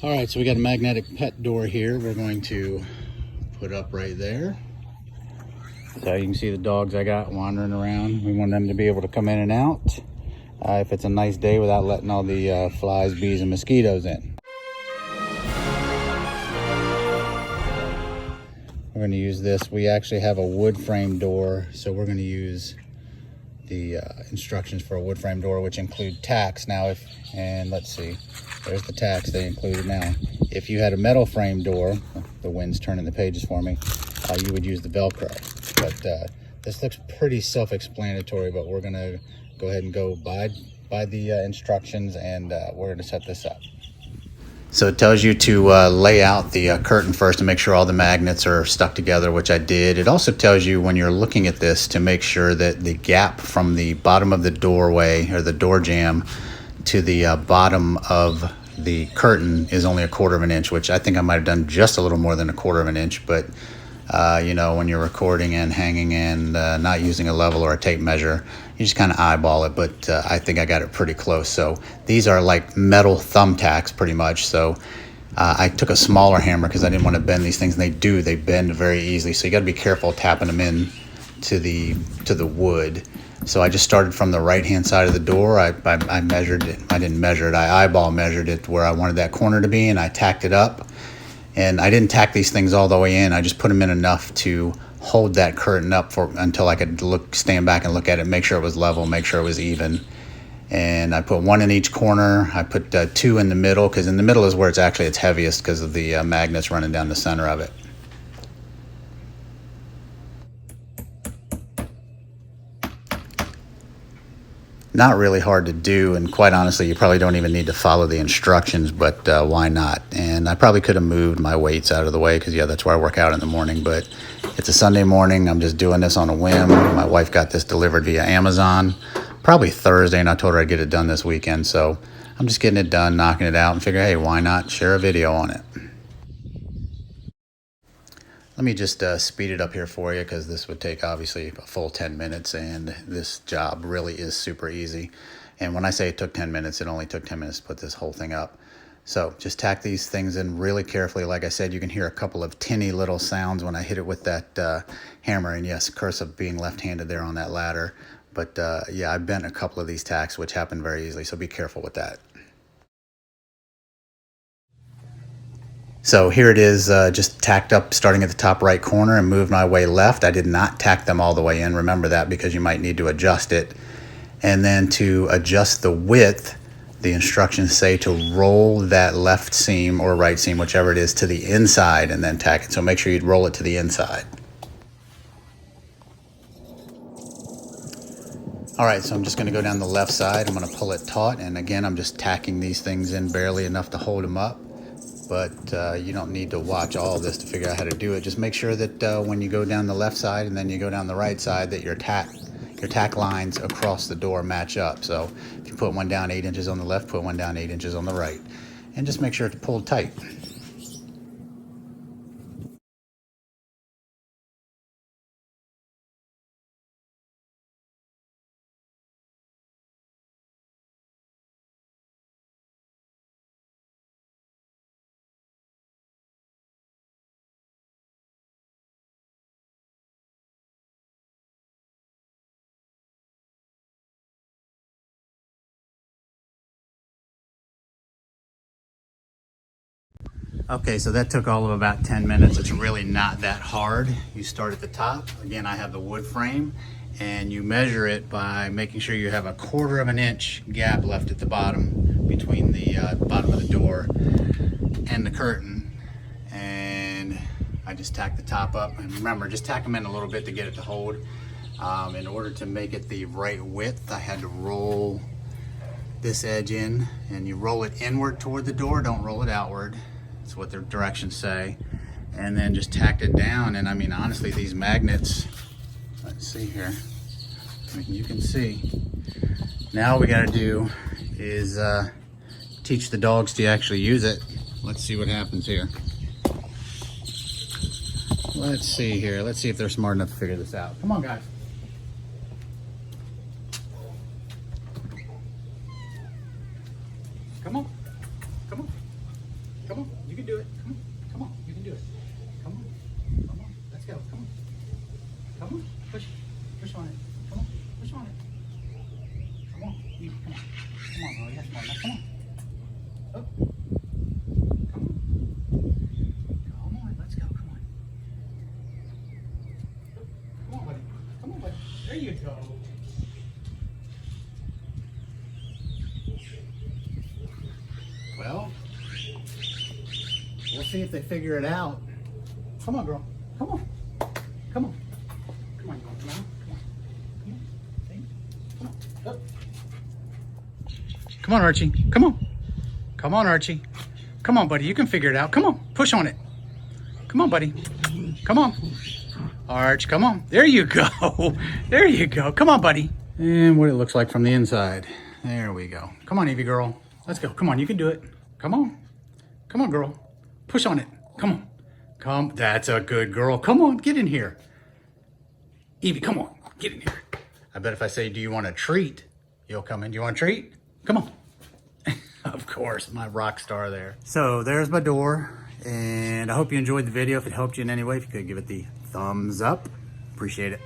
All right, so we got a magnetic pet door here. We're going to put up right there. So you can see the dogs I got wandering around. We want them to be able to come in and out if it's a nice day without letting all the flies, bees, and mosquitoes in. We're going to use this. We actually have a wood frame door, so we're going to use the instructions for a wood frame door, which include tacks. Now, and let's see, there's the tacks they included. Now, if you had a metal frame door, the wind's turning the pages for me, you would use the Velcro. But this looks pretty self-explanatory, but we're gonna go ahead and go by the instructions, and we're gonna set this up. So it tells you to lay out the curtain first to make sure all the magnets are stuck together, which I did. It also tells you when you're looking at this to make sure that the gap from the bottom of the doorway or the door jamb to the bottom of the curtain is only 1/4 of an inch, which I think I might have done just a little more than 1/4 of an inch. But you know, when you're recording and hanging and not using a level or a tape measure, you just kind of eyeball it, but I think I got it pretty close. So these are like metal thumbtacks pretty much. So I took a smaller hammer because I didn't want to bend these things, and they bend very easily. So you got to be careful tapping them in to the wood. So I just started from the right hand side of the door. I measured it. I didn't measure it. I eyeball measured it where I wanted that corner to be, and I tacked it up. And I didn't tack these things all the way in. I just put them in enough to hold that curtain up until I could stand back and look at it, make sure it was level, make sure it was even. And I put 1 in each corner. I put 2 in the middle, because in the middle is where it's heaviest because of the magnets running down the center of it. Not really hard to do, and quite honestly, you probably don't even need to follow the instructions, but why not? And I probably could have moved my weights out of the way because, yeah, that's where I work out in the morning, but it's a Sunday morning. I'm just doing this on a whim. My wife got this delivered via Amazon probably Thursday, and I told her I'd get it done this weekend, so I'm just getting it done, knocking it out, and figure, hey, why not share a video on it? Let me just speed it up here for you, because this would take obviously a full 10 minutes, and this job really is super easy. And when I say it took 10 minutes, it only took 10 minutes to put this whole thing up. So just tack these things in really carefully. Like I said, you can hear a couple of tinny little sounds when I hit it with that hammer. And yes, curse of being left-handed there on that ladder. But yeah, I bent a couple of these tacks, which happened very easily, so be careful with that. So here it is, just tacked up starting at the top right corner and moved my way left. I did not tack them all the way in. Remember that, because you might need to adjust it. And then to adjust the width, the instructions say to roll that left seam or right seam, whichever it is, to the inside and then tack it. So make sure you roll it to the inside. All right, so I'm just going to go down the left side. I'm going to pull it taut, and again, I'm just tacking these things in barely enough to hold them up. But you don't need to watch all of this to figure out how to do it. Just make sure that when you go down the left side and then you go down the right side, that your tack lines across the door match up. So if you put one down 8 inches on the left, put one down 8 inches on the right, and just make sure it's pulled tight. Okay, so that took all of about 10 minutes. It's really not that hard. You start at the top. Again, I have the wood frame, and you measure it by making sure you have a 1/4 of an inch gap left at the bottom between the bottom of the door and the curtain. And I just tack the top up. And remember, just tack them in a little bit to get it to hold. In order to make it the right width, I had to roll this edge in, and you roll it inward toward the door, don't roll it outward. That's what the directions say. And then just tacked it down. And I mean, honestly, these magnets, let's see here. I mean, you can see. Now all we gotta do is teach the dogs to actually use it. Let's see what happens here. Let's see here. Let's see if they're smart enough to figure this out. Come on, guys. Come on. Come on. Come on. You can do it. Come on. Come on. You can do it. Come on. Come on. Let's go. Come on. Come on. Push. Push on it. Come on. Push on it. Come on. You, come on. Come on, bro. Yes, come on. Come on. Oh. Come on. Come on. Let's go. Come on. Come on, buddy. Come on, buddy. There you go. Well, we'll see if they figure it out. Come on, girl. Come on. Come on. Come on, girl. Come on. Come on. Come on. Up. Come on, Archie. Come on. Come on, Archie. Come on, buddy. You can figure it out. Come on. Push on it. Come on, buddy. Come on. Arch, come on. There you go. There you go. Come on, buddy. And what it looks like from the inside. There we go. Come on, Evie girl. Let's go. Come on, you can do it. Come on. Come on, girl. Push on it. Come on. Come. That's a good girl. Come on, get in here. Evie, come on. Get in here. I bet if I say, do you want a treat? You'll come in. Do you want a treat? Come on. Of course, my rock star there. So there's my door. And I hope you enjoyed the video. If it helped you in any way, if you could give it the thumbs up, appreciate it.